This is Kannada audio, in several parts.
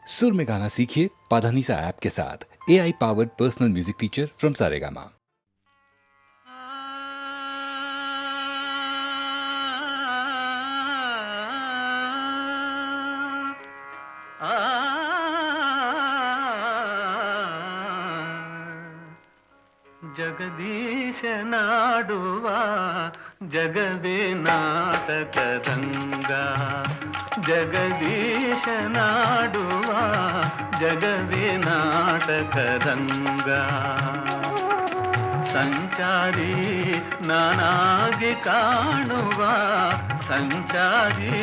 सुर में गाना सीखिए पाधानीसा ऐप के साथ। AI powered personal music teacher from Saregama. ಜಗದೀಶನಾಡುವ ಜಗವೇ ನಾಟಕರಂಗ, ಜಗದೀಶನಾಡುವ ಜಗವೇ ನಾಟಕರಂಗ. ಸಂಚಾರಿ ನಾನಾಗಿ ಕಾಣುವ, ಸಂಚಾರಿ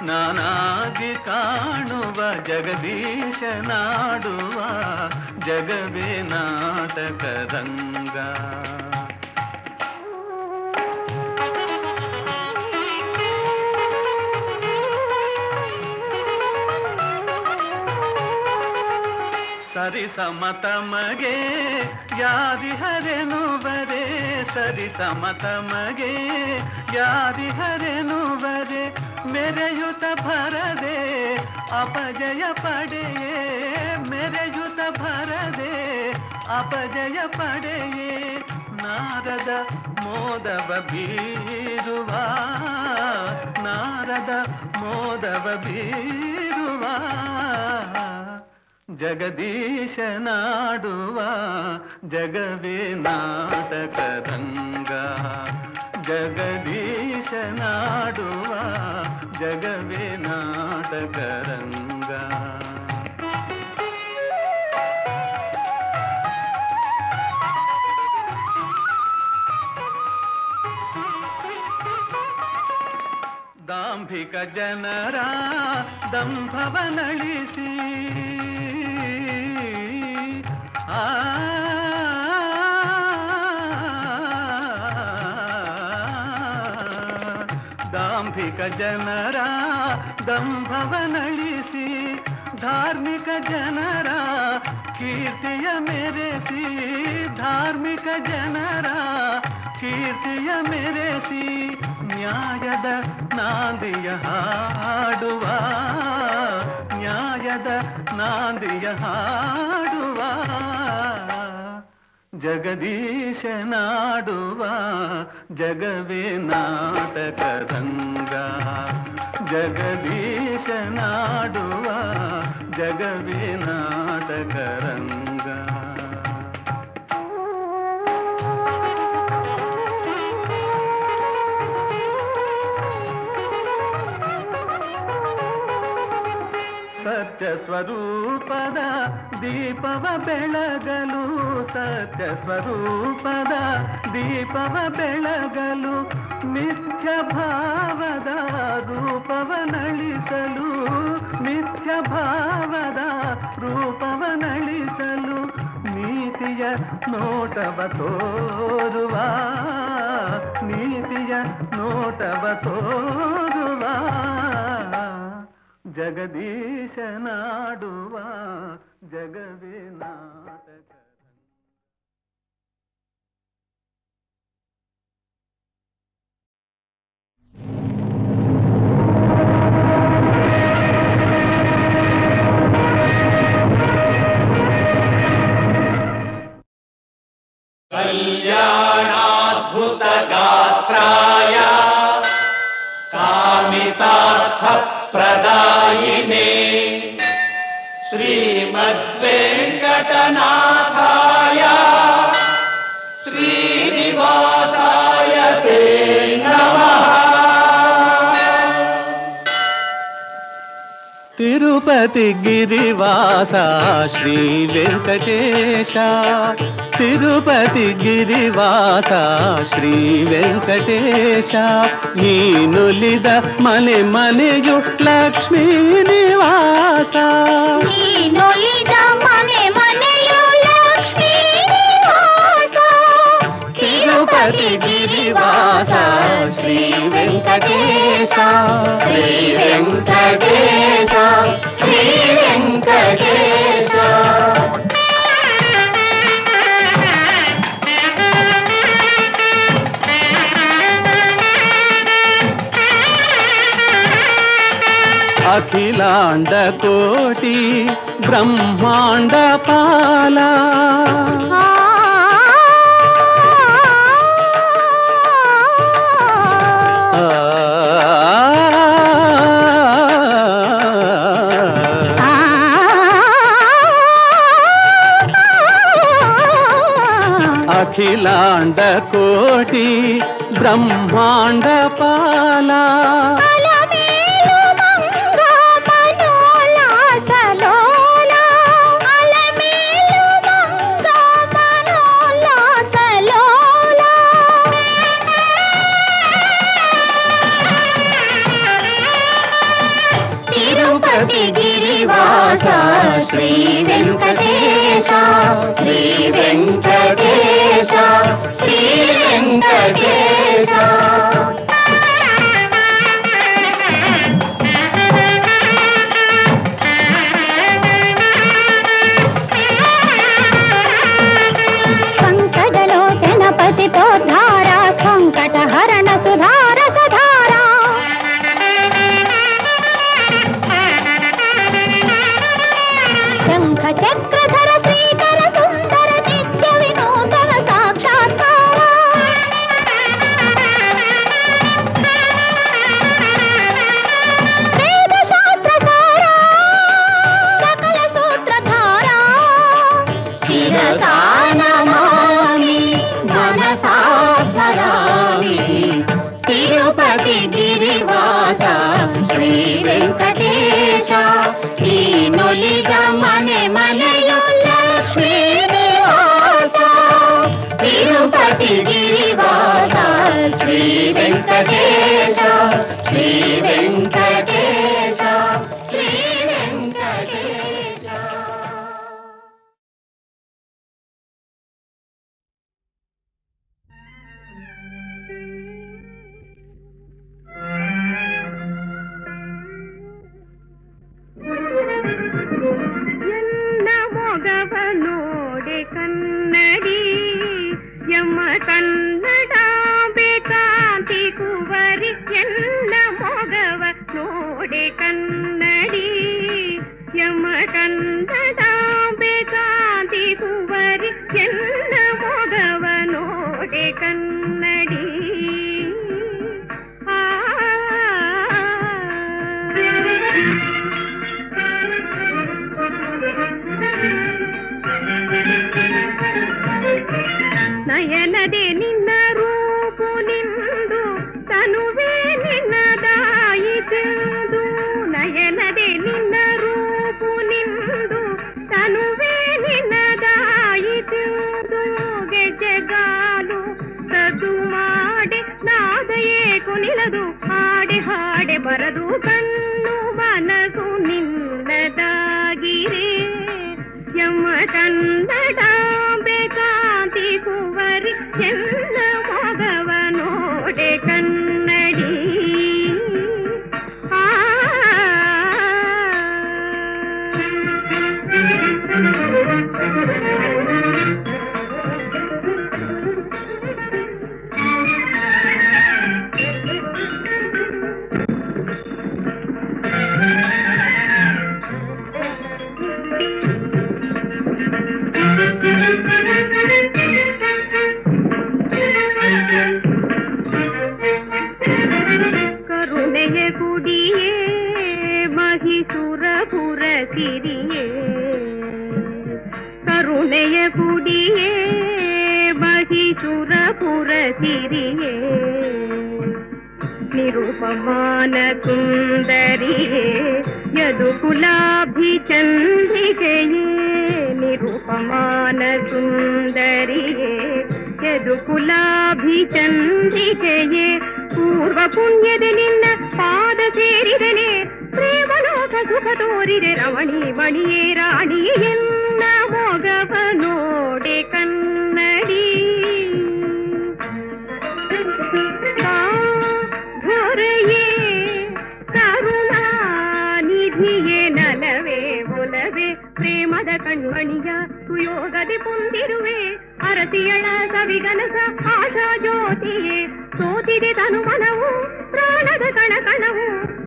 ನಾನಾಗಿ ಕಾಣುವ ಜಗದೀಶನಾಡುವ ಜಗವೇ ನಾಟಕರಂಗ. ಸರಿ ಸಮತಮಗೆ ಯಾರಿಹರೆನುವರೆ, ಸರಿ ಸಮತಮಗೆ ಯಾರಿಹರೆನುವರೆ, ಮೆರೆಯುತ ಭರದೆ ಅಪಜಯ ಪಡೆಯೇ, ಮೆರೆಯುತ ಭರದೆ ಅಪಜಯ ಪಡೆಯೇ. ನಾರದ ಮೋದವ ಬೀರುವ, ನಾರದ ಮೋದವ ಬೀರುವ ಜಗದೀಶನಾಡುವ ಜಗವೇ ನಾಟಕರಂಗ, ಜಗದೀಶನಾಡುವ ಜಗವೇ ನಾಟಕರಂಗ. ದಾಂಭಿಕ ಜನರ ದಂಭವನಳಿಸಿ, ದಾಂಭಿಕ ಜನರ ದಂಭವನಳಿಸಿ, ಧಾರ್ಮಿಕ ಜನರ ಕೀರ್ತಿಯ ಮೆರೆಸಿ, ಧಾರ್ಮಿಕ ಜನರ ಕೀರ್ತಿಯ ಮೆರೆಸಿ, ನ್ಯಾಯದ ನಾಂದಿಯ ಹಾಡುವ, ನ್ಯಾಯದ ನಾಂದಿಯ ಹಾಡುವ ಜಗದೀಶನಾಡುವ ಜಗವೇ ನಾಟಕರಂಗ, ಜಗದೀಶನಾಡುವ ಜಗವೇ ನಾಟಕರಂಗ. ಸತ್ಯ ಸ್ವರೂಪದ ದೀಪವ ಬೆಳಗಲು, ಸತ್ಯ ಸ್ವರೂಪದ ದೀಪವ ಬೆಳಗಲು, ಮಿಥ್ಯ ಭಾವದ ರೂಪವನಳಿಸಲು, ಮಿಥ್ಯ ಭಾವದ ರೂಪವನಳಿಸಲು, ನೀತಿಯ ನೋಟವ ತೋರುವ, ನೀತಿಯ ನೋಟವ ತೋರುವ ಜಗದೀಶನಾಡುವ ಜಗವೇ ನಾಟಕ. ಕಲ್ಯಾಣಾದ್ಭುತ ಗಾತ್ರಾಯ ಕಾಮಿತಾರ್ಥ ಪ್ರದಾಯಿನೇ ಶ್ರೀಮದ್ವೆಂಕಟನಾಥಾಯ ಶ್ರೀನಿವಾಸಾಯ ತೇ ನಮಃ. ತಿರುಪತಿ ಗಿರಿವಾಸ ಶ್ರೀ ವೆಂಕಟೇಶ, ತಿರುಪತಿ ಗಿರಿವಾಸ ಶ್ರೀ ವೆಂಕಟೇಶ, ನೀನುಲಿದ ಮನೆ ಮನೆಯು ಲಕ್ಷ್ಮೀ ನಿವಾಸ, ನೀನುಲಿದ ಮನೆ ಮನೆಯು ಲಕ್ಷ್ಮೀ ನಿವಾಸ, ತಿರುಪತಿ ಗಿರಿವಾಸ ಶ್ರೀ ವೆಂಕಟೇಶ, ಶ್ರೀ ವೆಂಕಟೇಶ, ಶ್ರೀ ವೆಂಕಟೇಶ. ಅಖಿಲಾಂಡ ಕೋಟಿ ಬ್ರಹ್ಮಾಂಡ ಪಾಲ ಅಖಿಲಾಂಡ ಕೋಟಿ ಬ್ರಹ್ಮಾಂಡ ಪಾಲ తిరుపతి గిరివాస శ్రీ వెంకటేశ శ్రీ వెంకటేశ శ్రీ వెంకటేశ సంకటలోచన పతితో ధారా సంకట హరణ సుధార సధారా శంఖ చక్రధర శ్రీకర సుందర నిత్య వినూతన సాక్షాత్కార వేద శాస్త్రధార సకల సూత్రధార శిరసా నమామి మనసా స్మరామి తిరుపతి గిరివాస శ్రీ వెంకటేశ ఈ నొలిద మನೆ ಮನೆಯು ಲಕ್ಷ್ಮೀ ನಿವಾಸ ತಿರುಪತಿ ಗಿರಿವಾಸ ಶ್ರೀ ವೆಂಕಟೇಶ ಶ್ರೀ ವೆಂಕಟೇಶ ಶ್ರೀ ವೆಂಕಟೇಶ ಎನ್ನ ಮೊಗವ ನೋಡೆ ಕನ್ನಡಿ ಯಮ ಕನ್ನಡ ಬೇಕಾಂತಿ ಕುವರಿ ಎನ್ನ ಮೊಗವ ನೋಡೆ ಕನ್ನಡಿ ಯಮ ಕನ್ನಡ ಬೇಕಾಂತಿ ಕುವರಿ ಎನ್ನ ಮೊಗವ ನೋಡೆ ಕನ್ನಡಿ ನಯನದೆ ನಿನ್ನ ರೂಪು ನಿಂದು ತನುವೇ ನಿನ್ನದಾಯಿತೆಂದು ನಯನದೆ ನಿನ್ನ ರೂಪು ನಿಂದು ತನುವೇ ನಿನ್ನದಾಯಿತೆಂದು ಗೆಜ್ಜೆಗಾಲು ಸದ್ದು ಮಾಡಿ ನಾದಯೇ ಕುನಿಲದು ಹಾಡೆ ಹಾಡೆ ಬರದು ಕಣ್ಣು ಮನಸ್ಸು ನಿನ್ನದಾಗಿರೇ ಯಮ ಕನ್ನಡ ಬೇಕಾಂತಿ ಕುವರಿ ಎಲ್ಲ ಮಗವ ನೋಡೆ ಕನ್ನಡಿ ಕರುಣೆಯ ಕುಡಿಯೇ ಮಹಿಷುರಪುರ ಸಿರಿಯೇ ಕರುಣೆಯ ಕುಡಿಯೇ ಮಹಿಷುರಪುರ ಸಿರಿಯೇ ನಿರುಪಮಾನ ಸುಂದರಿಯೇ ಯದುಕುಲಾಭಿ ಚಂದ್ರಿಕೆಯೇ ನಿರುಪಮಾನ ಸುಂದರಿಯೇ ಯದುಕುಲಾಭಿ ಚಂದ್ರಿಕೆಯೇ ಪೂರ್ವ ಪುಣ್ಯದ ನಿನ್ನ ಪಾದ ಸೇರಿದನೆ ಪ್ರೇಮಲೋಕ ಸುಖ ತೋರಿದೆ ರಮಣಿ ಮಣಿಯೇ ರಾಣಿ ಎನ್ನ ಮೊಗವ ನೋಡೆ ಕನ್ನಡಿ ಧರೆಯೇ ಕರುಣಾನಿಧಿಯೇ ನನವೇ ಒಲವೇ ಪ್ರೇಮದ ಕಣ್ಮಣಿಯ ಸುಯೋಗದೆ ಪುಂದಿರುವೆ ಅರಸಿಯಳ ಸವಿಗನಸ ಆಶಾ ಜ್ಯೋತಿಯೇ ಸೋತಿದೆ ತನು ಮನವು ಪ್ರಾಣದ ಕಣಕಣವು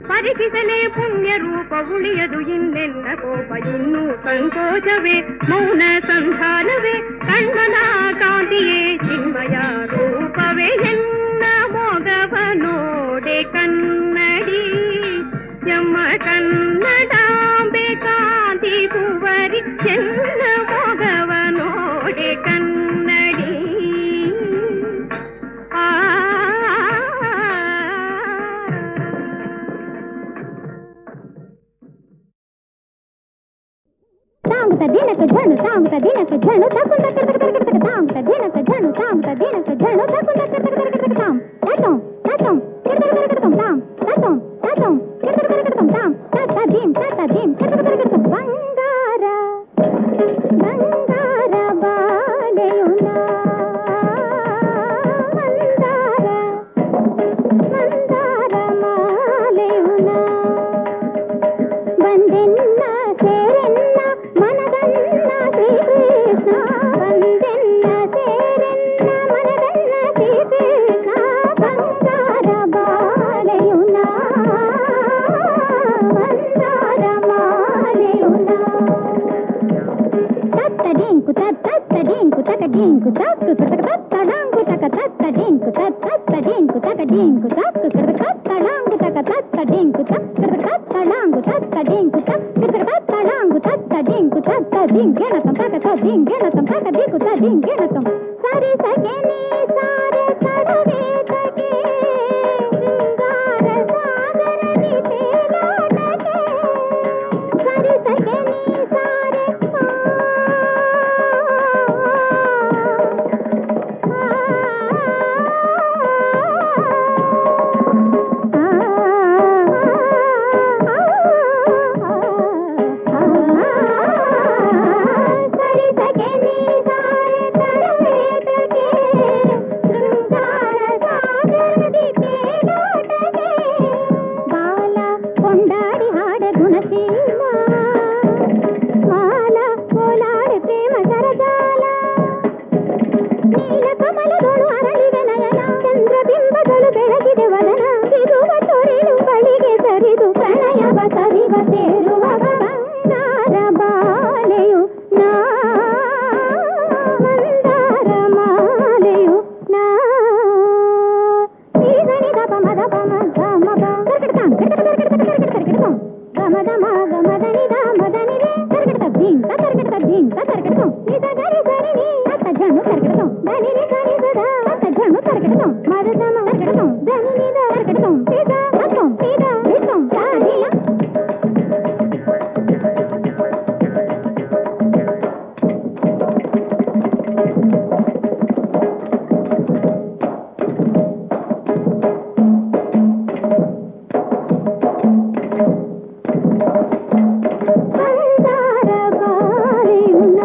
ಪರೀಕ್ಷಿಸಲೇ ಪುಣ್ಯ ರೂಪ ಉಳಿಯದು ಇನ್ನೆಲ್ಲ ಕೋಪ ಇನ್ನೂ ಸಂಕೋಚವೇ ಮೌನ ಸಂಧಾನವೇ ಕಣ್ಮನ ಕಾಂತಿಯೇ ಚಿನ್ಮಯ ರೂಪವೇ ಎನ್ನ ಮೊಗವ ನೋಡೆ ಕನ್ನಡಿ ಯಮ್ಮ ಕನ್ನಡಾಂಬೆ ಕಾಂತಿ ಕುವರಿ ಎನ್ನ ಮೊಗವ ನೋಡೆ ಕನ್ನಡಿ ತಾಂಗುತ್ತ ದಿನಕ್ಕೆ ಝಣು ತಾಂಗುತ್ತ ದಿನಕ್ಕೆ ಝಣು ತಕುಂತ ಕರ್ತಕ ತಾಂಗುತ್ತ ದಿನಕ್ಕೆ ಝಣು ತಾಂಗುತ್ತ ದಿನಕ್ಕೆ ಝಣು ತಕುಂತ ಕರ್ತಕ ತಾಂ ತಾತಂ ತಾತಂ ಕರ್ತಕ ತಾಂ ತಾತಂ ತಾತಂ ಕರ್ತಕ ತಾಂ ತಾತ ಧೀಂ ಕರ್ತಕ ಬಂಗಾರ ಬಂಗಾರ ಬಾಲೆಯುನ ಮಂದಾರ ಮಂದಾರ ಮಾಲೆಯುನ ಬಂದೆನ್ನ ಸೇರೆನ್ನ ಮನದನ್ನ ಶ್ರೀಕೃಷ್ಣ ಬಂದೆನ್ನ ಸೇರೆನ್ನ ಮನದನ್ನ ಶ್ರೀಕೃಷ್ಣ ಬಂಗಾರ ಬಾಲೆಯುನ ಮಂದಾರ ಮಾಲೆಯುನ ತತ್ತಡಿಂಕು ತತ್ತಡಿಂಕು ತಕಡಿಂಕು ತತ್ತು ತತ್ತಡಾಂಕು ತಕ ತತ್ತಡಿಂಕು ತತ್ತಡಿಂಕು ತಕಡಿಂಕು ತತ್ತು ತತ್ತಡಾಂಕು ತಕ ತತ್ತಡಿಂಕು ತತ್ತಡಾಂಕು ತತ್ತಡಿಂಕು ತತ್ತಡಾಂಕು ತತ್ತಡಿಂಕು ತತ್ತದಿಂಗೆಣತಂ ತಕದಿಂಗೆಣತಂ ತಕದಿಕು ತದಿಂಗೆಣತಂ ಸರಿ ಸಗೆ ನೀ ಸಾರೆ ಕಡವೆ ತಗೆ ಶೃಂಗಾರ ಸಾಗರದಿ ತೇಲಾಟಕ್ಕೆ ಸರಿ ಸಗೆ ನೀ ಸಾರೆ ಸರಿ ಸಗೆ ನೀ ಸಾರೆ ಕಡವೆ ತಗೆ ಶೃಂಗಾರ ಸಾಗರದಿ ತೇಲಾಟಕ್ಕೆ ಬಾಲ ಕೊಂಡಾಡಿ ಹಾಡ ಗುಣಶೀಲ ಮಾಲ ಕೋಲಾಡ ಪ್ರೇಮ ಸರಜಾಲ ನೀಲ ಕಮಲದೊಳು ಅರಳಿವೆ ನಯನ ಚಂದ್ರಬಿಂಬಗಳು ಬೆಳಗಿದೆ ವದನ ಇರುವ ತೊರೆದು ಬಳಿಗೆ ಸರಿದು ಪ್ರಣಯವ ಸರಿವ ಸೇರುವ ಬಂಗಾರ ಬಾಲೆಯು ನಾ ಮಂದಾರ ಮಾಲೆಯು ನಾ ಈಗನಿದ ಪಮದ ಪಮ ಗಮ ಕರ್ಕಟಂ ಕರ್ಕಟಂ ಗಮದ ಮದ ನಿದ ಮದ ನಿರೆ ಕರ್ಕಟ ಭೀಂ ಕರ್ಕಟಂ ನಿದ ಗರಿ ಗರಿ ನೀ ಅತ್ತ ಝಣು ಕರ್ಕಟಂ ಧನಿ ನಿ ಗರಿ ಸದ ಅತ್ತ ಝಣು ಕರ್ಕಟಂ ಮದ ಮ ಕರ್ಕಟಂ ಧನಿ ನಿದ ಕರ್ಕಟಂ ಸಿದ ಅತ್ತಂ ಸಿದ ಇತ್ತಂ ಸಾಧಿಯ ಮಂದಾರ ಬಾಲೆಯುನ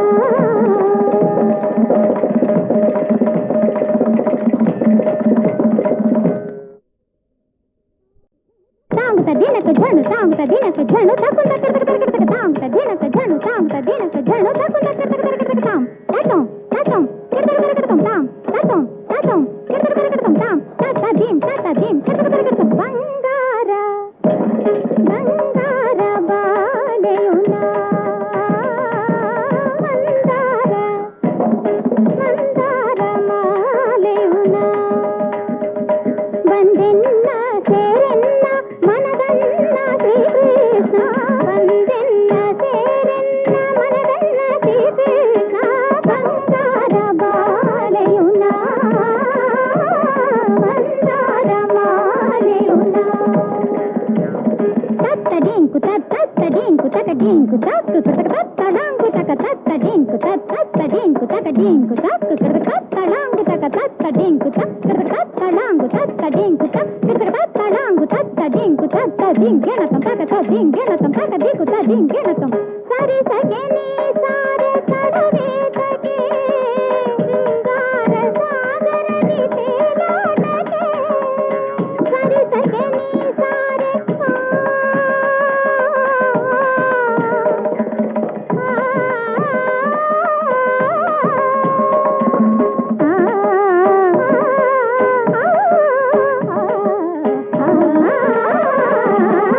ತಾಂಗುತ್ತ ದಿನಕ್ಕೆ ಝಣು ತಾಂಗುತ್ತ ದಿನಕ್ಕೆ ಝಣು ತಕುಂತ ಕರ್ತಕ ತಾಂಗುತ್ತ ದಿನಕ್ಕೆ ಝಣು ತಾಂಗುತ್ತ ದಿನಕ್ಕೆ ಝಣು ತಕುಂತ ಕರ್ತಕ ತಾಂ ತಾತಂ ತಾತಂ ಕರ್ತಕ ತಾಂ ತಾತಂ ತಾತಂ ಕರ್ತಕ ತಾಂ ತಾತ ಧೀಂ ಕರ್ತಕ ಬಂಗಾರ ಬಂಗಾರ ಬಾಲೆಯುನ ಮಂದಾರ ಮಂದಾರ ಮಾಲೆಯುನ ಬಂದೆನ್ನ ಸೇರೆನ್ನ ಮನದನ್ನ ಶ್ರೀಕೃಷ್ಣ ಬಂದೆನ್ನ ಸೇರೆನ್ನ ಮನದನ್ನ ಶ್ರೀಕೃಷ್ಣ ಬಂಗಾರ ಬಾಲೆಯುನ ಮಂದಾರ ಮಾಲೆಯುನ ತತ್ತಡಿಂಕು ತತ್ತಡಿಂಕು ತಕಡಿಂಕು ತತ್ತು ತತ್ತಡಾಂಕು ತಕ ತತ್ತಡಿಂಕು ತತ್ತಡಿಂಕು ತಕಡಿಂಕು ತತ್ತು ತತ್ತಡಾಂಕು ತಕ ತತ್ತಡಿಂಕು ತತ್ತಡಾಂಕು ತತ್ತಡಿಂಕು ತತ್ತಡಾಂಕು ತತ್ತಡಿಂಕು ತತ್ತದಿಂಗೆಣತಂ ತಕದಿಂಗೆಣತಂ ತಕದಿಕು ತದಿಂಗೆಣತಂ ಸರಿ ಸಗೆ ನೀ ಸಾರೆ ಕಡವೆ ತಗೆ ಶೃಂಗಾರ ಸಾಗರದಿ ತೇಲಾಟಕ್ಕೆ ಸರಿ ಸಗೆ ನೀ ಸಾರೆ ಆ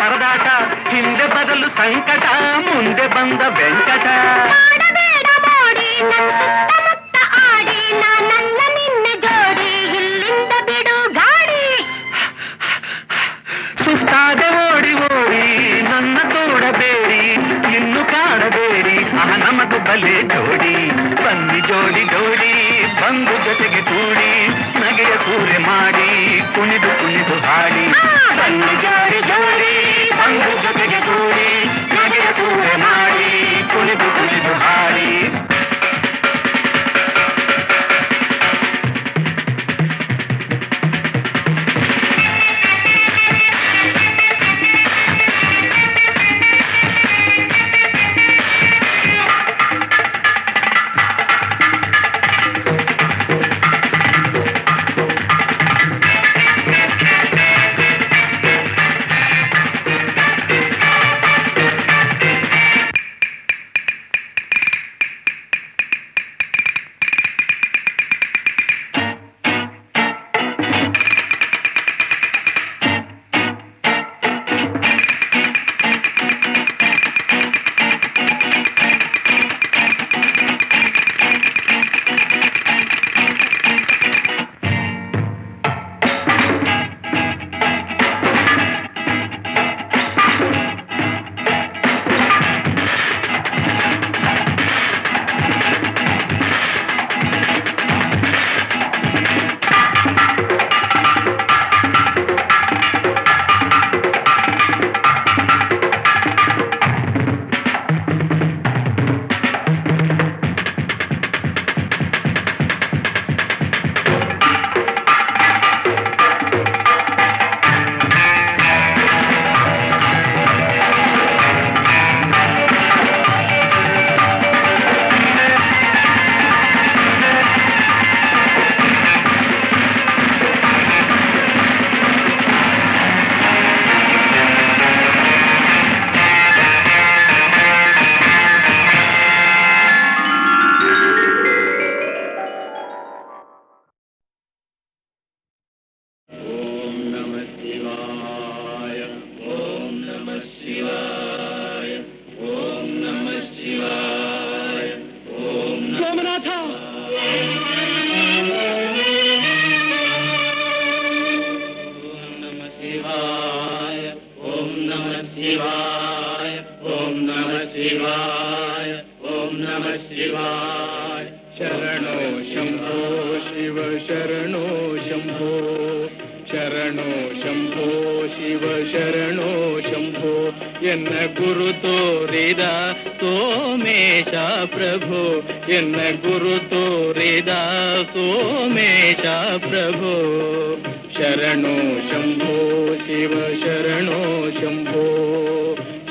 ಪರದಾಟ, ಹಿಂದೆ ಬದಲು ಸಂಕಟ, ಮುಂದೆ ಬಂದ ವೆಂಕಟ. ಮಾಡಬೇಡ ಮೋಡಿ ಸುತ್ತಮುತ್ತ ಆಡಿ, ನಾನಲ್ಲ ನಿನ್ನ ಜೋಡಿ, ಇಲ್ಲಿಂದ ಬಿಡು ಗಾಡಿ. ಸುಸ್ತಾದೆ ಓಡಿ ಓಡಿ ನನ್ನ ತೋಡಬೇಡಿ, ಇನ್ನು ಕಾಡಬೇಡಿ, ನಮದು ಬಲೆ ಜೋಡಿ. ಬನ್ನಿ ಜೋಡಿ ಜೋಡಿ ಬಂದು ಜೊತೆಗೆ ಕೂಡಿ, ನಗೆಯ ಸೂರ್ಯ ಮಾಡಿ ಕುಣಿದು ಕುಣಿದು ಹಾಡಿ. ಬನ್ನಿ ಜೋಡಿ ಜೋಡಿ ಬಂದು ಜೊತೆಗೆ ಕೂಡಿ, ನಗೆಯ ಸೂರ್ಯ ಮಾಡಿ ಕುಣಿದು ಕುಣಿದು ಹಾಡಿ. ಎನ್ನ ಗುರು ತೋರಿದ ಸೋಮೇಶ ಪ್ರಭು, ಎನ್ನ ಗುರು ತೋರಿದ ಸೋಮೇಶ ಪ್ರಭು. ಶರಣೋ ಶಂಭೋ ಶಿವ ಶರಣೋ ಶಂಭೋ,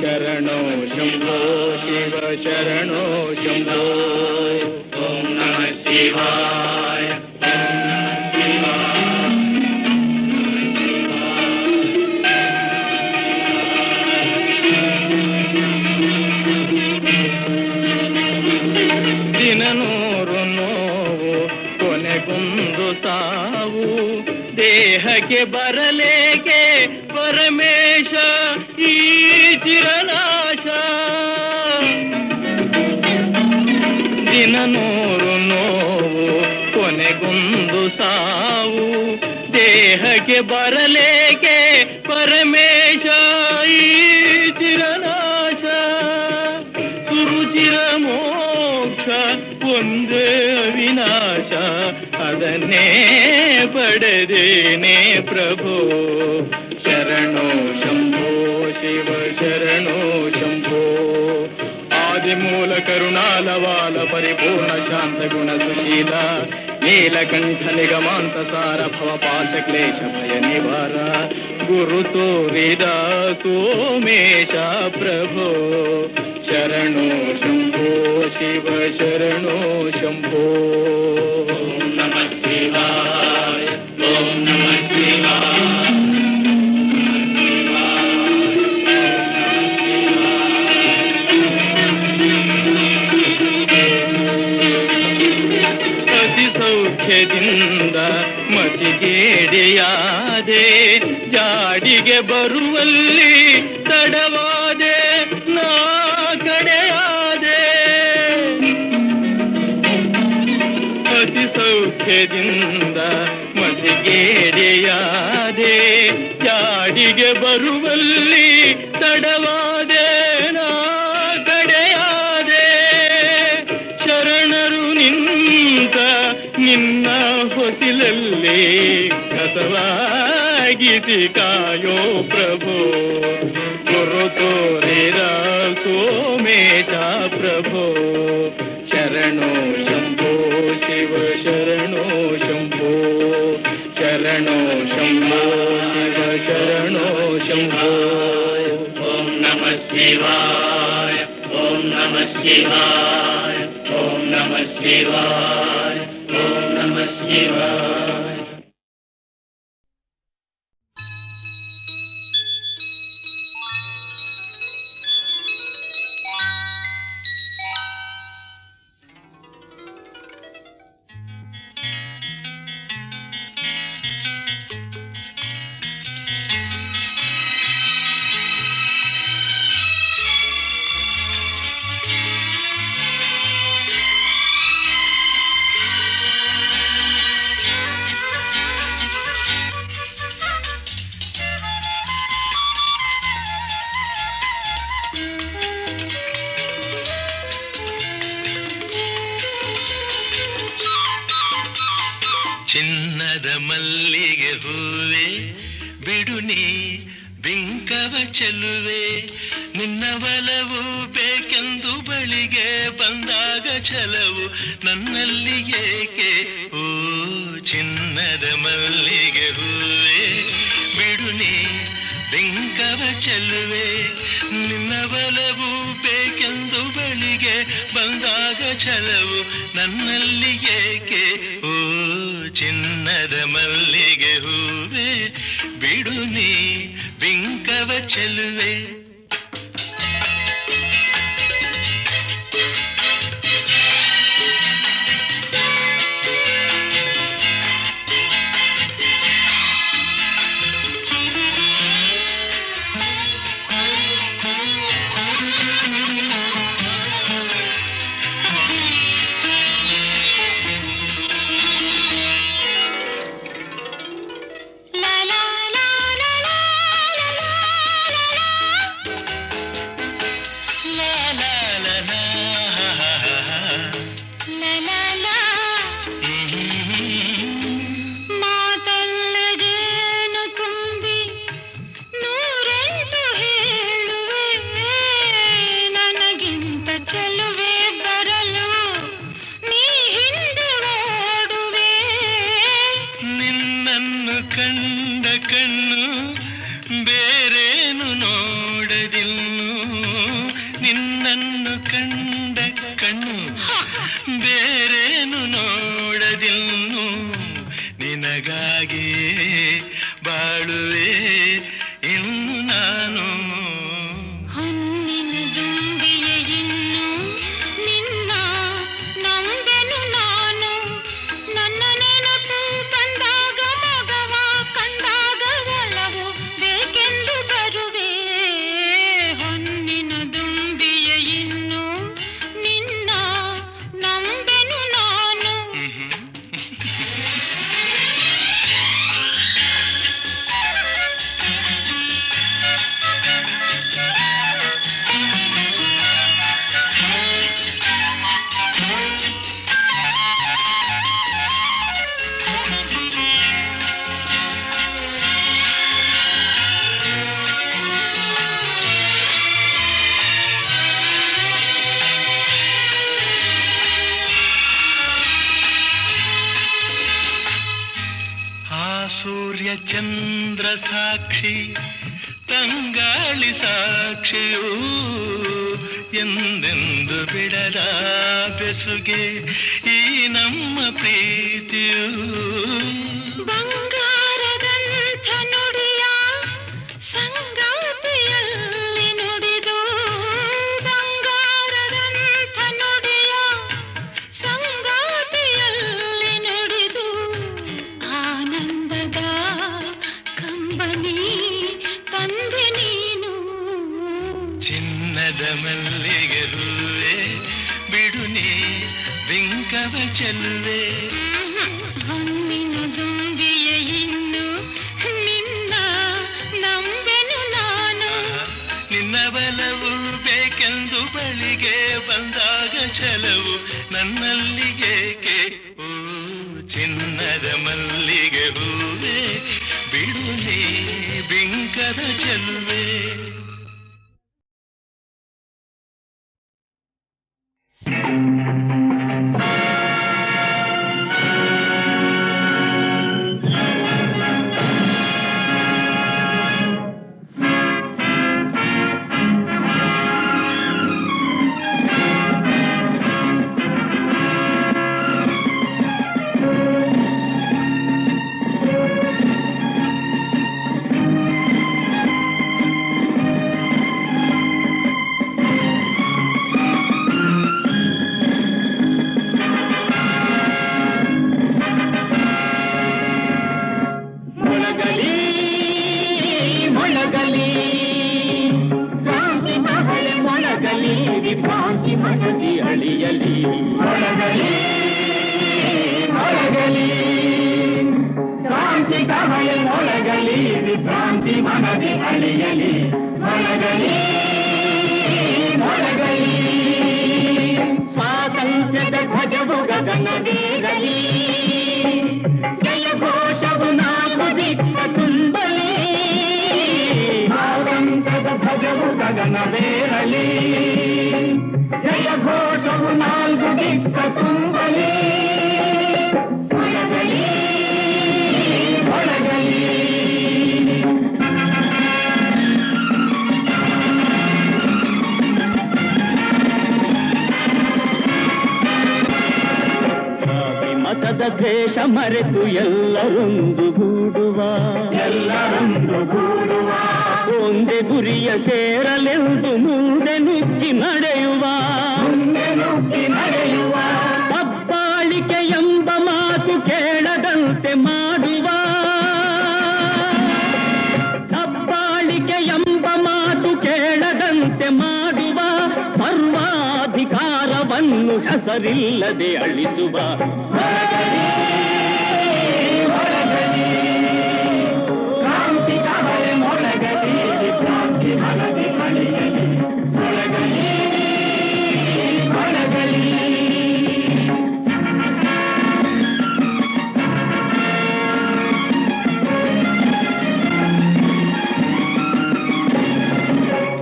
ಶರಣೋ ಶಂಭೋ ಶಿವ ಶರಣೋ ಶಂಭೋ. ಓಂ ನಮಃ ಶಿವಾಯ. ದಿನನೂರು ನೋವು ಕೊನೆಗೊಂದು ಸಾವು, ದೇಹಕ್ಕೆ ಬರಲೇಕೆ ಪರಮೇಶ ಈ ಚಿರನಾಶ. ದಿನನೂರು ನೋವು ಕೊನೆಗೊಂದು ಸಾವು, ದೇಹಕ್ಕೆ ಬರಲೇಕೆ ಪರಮೇಶ ಈ ಚಿರನಾಶ. ಸುರುಚಿರ ಮೋಕ್ಷ ಒಂದೇ ಅವಿನಾಶ, ಅದನ್ನೇ ಪಡೆದೇನೆ ಪ್ರಭು. ಶರಣೋ ಶಂಭೋ ಶಿವ ಶರಣೋ ಶಂಭೋ. ಆದಿಮೂಲ ಕರುಣಾಲವಾಲ ಪರಿಪೂರ್ಣ ಶಾಂತ ಗುಣ ಸುಶೀಲ, ನೀಲಕಂಠ ನಿಗಮಾಂತ ಸಾರ ಭವಪಾಶ ಕ್ಲೇಶ ಭಯ ನಿವಾರ. ಗುರು ತೋರಿದ ಸೋಮೇಶ ಪ್ರಭು. ಶರಣೋ ಶಂಭೋ ಶಿವ ಶರಣೋ ಶಂಭೋ. ಓಂ ನಮಃ ಶಿವಾಯ. ಓಂ ನಮಃ ಶಿವಾಯ. ಅತಿ ಸೌಖ್ಯದಿಂದ ಮತಿಗೇಡಿಯಾದೆ, ಜಾಡಿಗೆ ಬರುವಲ್ಲಿ ತಡವಾದೆ ನಾ ಕಡೆಯಾದೆ. ಅತಿ ಸೌಖ್ಯದಿಂದ ಮತಿಗೇಡೆಯಾದೆ, ಜಾಡಿಗೆ ಬರುವಲ್ಲಿ ತಡವಾದೆ ನಾ ಕಡೆಯಾದೆ. ಶರಣರು ನಿಂತ ನಿನ್ನ ಹೊಸಿಲಲ್ಲಿ ಕಸವಾಗಿಸಿ ಕಾಯೋ ಪ್ರಭು, ಗುರು ತೋರಿದ ಸೋಮೇಶ ಪ್ರಭು. ಶರಣೋ ಶಂಭೋ ಶಿವ ಶರಣೋ ಶಂಭೋ, ಶರಣೋ ಶಂಭೋ ಶಿವ ಶರಣೋ ಶಂಭೋ. ಓಂ ನಮಃ ಶಿವಾಯ, ಓಂ ನಮಃ ಶಿವಾಯ, ಓಂ ನಮಃ ಶಿವಾಯ, ಓಂ ನಮಃ ಶಿವಾಯ. ಚಿನ್ನದ ಮಲ್ಲಿಗೆ ಹೂವೆ ಬಿಡು ನೀ ಬಿಂಕವ ಚೆಲುವೆ, ನಿನ್ನ ಬಲವು ಬೇಕೆಂದು ಬಳಿಗೆ ಬಂದಾಗ ಛಲವು ನನ್ನಲ್ಲಿ ಏಕೆ. ಓ ಚಿನ್ನದ ಮಲ್ಲಿಗೆ ಹೂವೆ ಬಿಡು ನೀ ಬಿಂಕವ ಚೆಲುವೆ, ನಿನ್ನ ಬಲವು ಬೇಕೆಂದು ಬಳಿಗೆ ಬಂದಾಗ ಛಲವು ನನ್ನಲ್ಲಿ ಏಕೆ. ಓ ಚಿನ್ನದ ಮಲ್ಲಿಗೆ ಹೂವೆ ಬಿಡು ನೀ ಬಿಂಕವ ಚೆಲುವೆ. ಕಂಡ ಕಣ್ಣು ಬೇರೇನು ನೋಡದಿನ್ನು, ನಿನ್ನನ್ನು ಕಂಡ ಕಣ್ಣು ಬೇರೇನು ನೋಡದಿನ್ನು, ನಿನಗಾಗಿ ಬಾಳುವೆ ಇನ್ನು ನಾನು. ಹೊನ್ನಿನ ದುಂಬಿಯ ಇನ್ನು ನಿನ್ನ ನಂಬೆನು ನಾನು, ನನ್ನ ನೆನಪು ಬಂದಾಗ ಮಗವ ಕಂಡಾಗ ಒಲವು ಬೇಕೆಂದು ಬರುವೆ. ಹೊನ್ನಿನ ದುಂಬಿಯ ಇನ್ನು ನಿನ್ನ ನಂಬೆನು ನಾನು. ಸೂರ್ಯ ಚಂದ್ರ ಸಾಕ್ಷಿ ತಂಗಾಳಿ ಸಾಕ್ಷಿಯೂ ಎಂದೆಂದು ಬಿಡದ ಬೆಸುಗೆ ಈ ನಮ್ಮ ಪ್ರೀತಿಯೂ. ಬಂಗಾರದಂಥ ನುಡಿಯ ಸಂಗಾತಿಯಲ್ಲಿ ನುಡಿದು, ಬಂಗಾರದಂಥ ನುಡಿಯ ಸಂಗಾತಿಯಲ್ಲಿ ನುಡಿದು, ಆನಂದದ ಕಂಬನಿ ತಂದೆ ನೀನು. ಚಿನ್ನದ ಮಲ್ಲಿಗೆ ಹೂವೆ ಬಿಡು ನೀ ಬಿಂಕವ ಚೆಲ್ಲುವೆ. ಹೊನ್ನಿನ ದುಂಬಿಯ ಇನ್ನು ನಿನ್ನ ನಂಬೆನು ನಾನು. ನಿನ್ನ ಬಲವು ಬೇಕೆಂದು ಬಳಿಗೆ ಬಂದಾಗ ಛಲವು ನನ್ನಲ್ಲಿಗೇಕೆ. ಓ ಚಿನ್ನದ ಮಲ್ಲಿಗೆ ಹೂವೆ ಬಿಡು ನೀ ಬಿಂಕದ ಚೆಲ್ಲುವೆ. ಸ್ವಾತಂತ್ರ್ಯದ ಧ್ವಜವು ಗಗನವೇರಲಿ, ಜಯ ಘೋಷವು ನಾಲ್ಕು ದಿಕ್ಕ ತುಂಬಲಿ. ಸ್ವಾತಂತ್ರ್ಯದ ಧ್ವಜವು ಗಗನವೇರಲಿ, ಜಯ ಘೋಷವು ನಾಲ್ಕು ದಿಕ್ಕ ತುಂಬಲಿ. ಮೊಳಗಲಿ ಮೊಳಗಲಿ ಮತದ ದ್ವೇಷ ಮರೆತು ಎಲ್ಲರೊಂದು ಗೂಡುವ ಒಂದೇ ಗುರಿಯ ಸೇರಲೆಂದು ಮುಂದೆ ನುಗ್ಗಿ ನಡೆಯುವ ದಬ್ಬಾಳಿಕೆ ಎಂಬ ಮಾತು ಕೇಳದಂತೆ ಮಾಡುವ, ದಬ್ಬಾಳಿಕೆ ಎಂಬ ಮಾತು ಕೇಳದಂತೆ ಮಾಡುವ, ಸರ್ವಾಧಿಕಾರವನ್ನು ಹೆಸರಿಲ್ಲದೆ ಅಳಿಸುವ. ಕ್ರಾಂತಿ ಕವಲೆ ಮೊಳಗಲಿ, ಕ್ರಾಂತಿ ಮನದಿ ಅಳಿಯಲಿ, ಮೊಳಗಲಿ ಮೊಳಗಲಿ.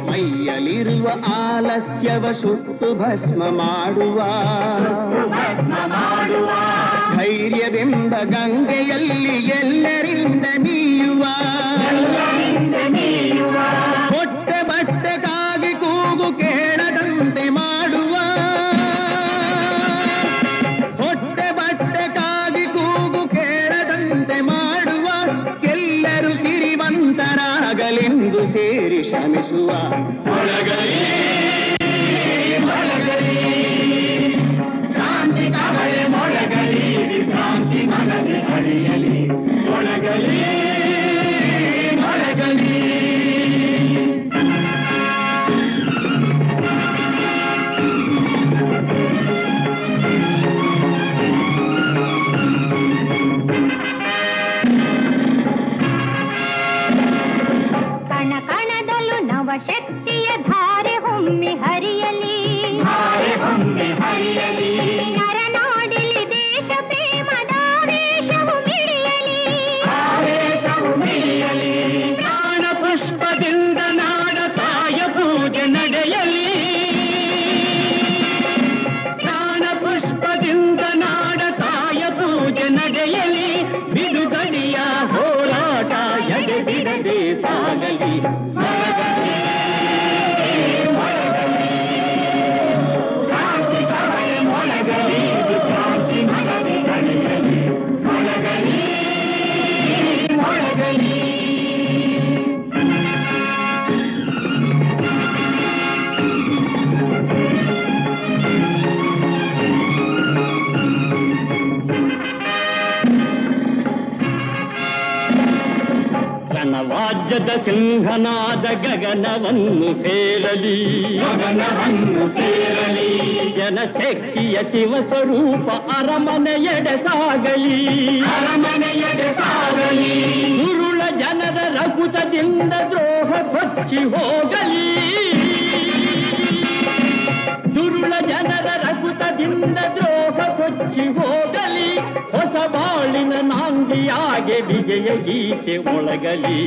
ಮೈಯಲಿರುವ ಆಲಸ್ಯವ ಸುಟ್ಟು ಭಸ್ಮ ಮಾಡುವ, ಧೈರ್ಯವೆಂಬ ಗಂಗೆಯಲ್ಲಿ ಎಲ್ಲರಿಂದ ನೀಯುವ, ಹೊಟ್ಟೆ ಬಟ್ಟೆಗಾಗಿ ಕೂಗು ಕೇಳದಂತೆ ಮಾಡುವ, ಹೊಟ್ಟೆ ಬಟ್ಟೆಗಾಗಿ ಕೂಗು ಕೇಳದಂತೆ ಮಾಡುವ, ಎಲ್ಲರೂ ಸಿರಿವಂತರಾಗಲೆಂದು ಸೇರಿ ಶ್ರಮಿಸುವ. ಮೊಳಗಲಿ ಮೊಳಗಲಿ ಕ್ರಾಂತಿ ಕವಲೆ ಮೊಳಗಲಿ, ಕ್ರಾಂತಿ ಮನದಿ ಅಳಿಯಲಿ, ಮೊಳಗಲಿ ಮೊಳಗಲಿ. ಕಣ ಕಣದಲ್ಲೂ ನವಶಕ್ತಿಯ ಧಾರೆ ಹೊಮ್ಮಿ ಹರಿಯಲಿ, ನರನಾಡಿಲಿ ದೇಶ ಪ್ರೇಮದ ಆವೇಶವು ಮಿಡಿಯಲಿ, ಪ್ರಾಣ ಪುಷ್ಪದಿಂದ ನಾಡ ತಾಯ ಪೂಜೆ ನಡೆಯಲಿ, ಪ್ರಾಣ ಪುಷ್ಪದಿಂದ ನಾಡ ತಾಯ ಪೂಜೆ ನಡೆಯಲಿ, ಬಿಡುಗಡೆಯ ಹೋರಾಟ ಎಡೆ ಬಿಡದೆ ಸಾಗಲಿ. ಮೊಳಗಲಿ ಸಿಂಹನಾದ ಗಗನವನ್ನು ಸೇರಲಿ ಜನಶಕ್ತಿಯ ಶಿವ ಸ್ವರೂಪ ಅರಮನೆಯೆಡೆ ಸಾಗಲಿ ದುರುಳ ಜನರ ರಘುತದಿಂದ ದ್ರೋಹ ಕೊಚ್ಚಿ ಹೋಗಲಿ ದುರುಳ ಜನರ ರಘುತದಿಂದ ದ್ರೋಹ ಕೊಚ್ಚಿ ಹೋಗಲಿ ಹೊಸ ಬಾಳಿನ ನಾಂದಿಯಾಗೆ ವಿಜಯ ಗೀತೆ ಒಳಗಲಿ